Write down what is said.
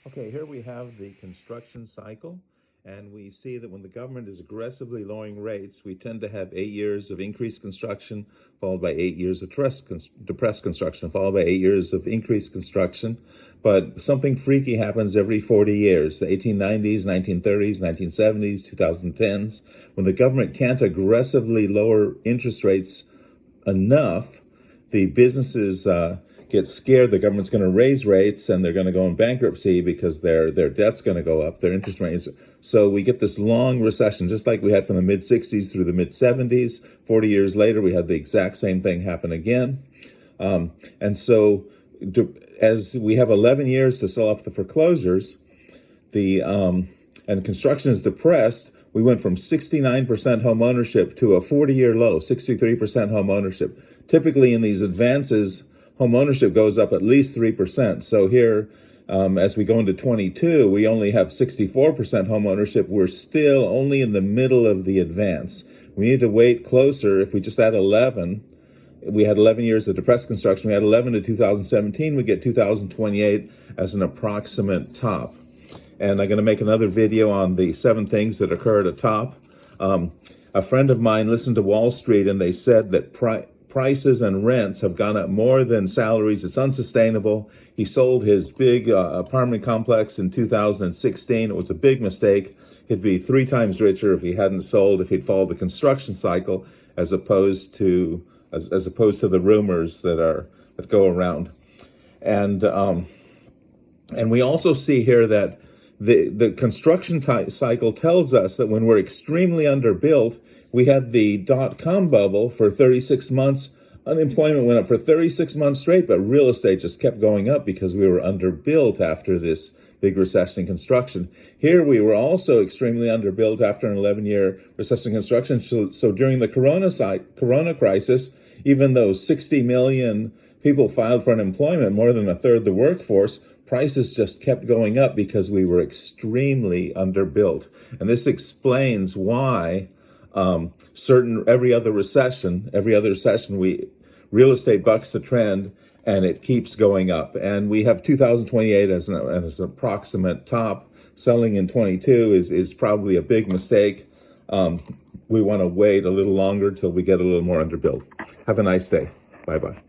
Okay, here we have the construction cycle, and we see that when the government is aggressively lowering rates, we tend to have 8 years of increased construction, followed by 8 years of depressed construction, followed by 8 years of increased construction. But something freaky happens every 40 years, the 1890s, 1930s, 1970s, 2010s, when the government can't aggressively lower interest rates enough, the businesses get scared the government's going to raise rates and they're going to go in bankruptcy because their debt's going to go up, their interest rates. So we get this long recession, just like we had from the mid-60s through the mid-70s. 40 years later, we had the exact same thing happen again. And so as we have 11 years to sell off the foreclosures, and construction is depressed, we went from 69% home ownership to a 40-year low, 63% home ownership. Typically in these advances, home ownership goes up at least 3%. So here, as we go into 22, we only have 64% home ownership. We're still only in the middle of the advance. We need to wait closer. If we just add 11, we had 11 years of depressed construction. We had 11 to 2017. We get 2028 as an approximate top. And I'm going to make another video on the 7 things that occur at a top. A friend of mine listened to Wall Street, and they said that prices and rents have gone up more than salaries. It's unsustainable. He sold his big apartment complex in 2016. It was a big mistake. He'd be 3 times richer if he hadn't sold, if he'd followed the construction cycle, as opposed to the rumors that go around. And we also see here that the construction cycle tells us that when we're extremely underbuilt, we had the dot-com bubble for 36 months. Unemployment went up for 36 months straight, but real estate just kept going up because we were underbuilt after this big recession in construction. Here we were also extremely underbuilt after an 11-year recession in construction. So during the corona crisis, even though 60 million people filed for unemployment, more than a third of the workforce, prices just kept going up because we were extremely underbuilt. And this explains why every other recession, real estate bucks the trend and it keeps going up. And we have 2028 as an approximate top. Selling in 22 is probably a big mistake. We want to wait a little longer till we get a little more underbuilt. Have a nice day. Bye-bye.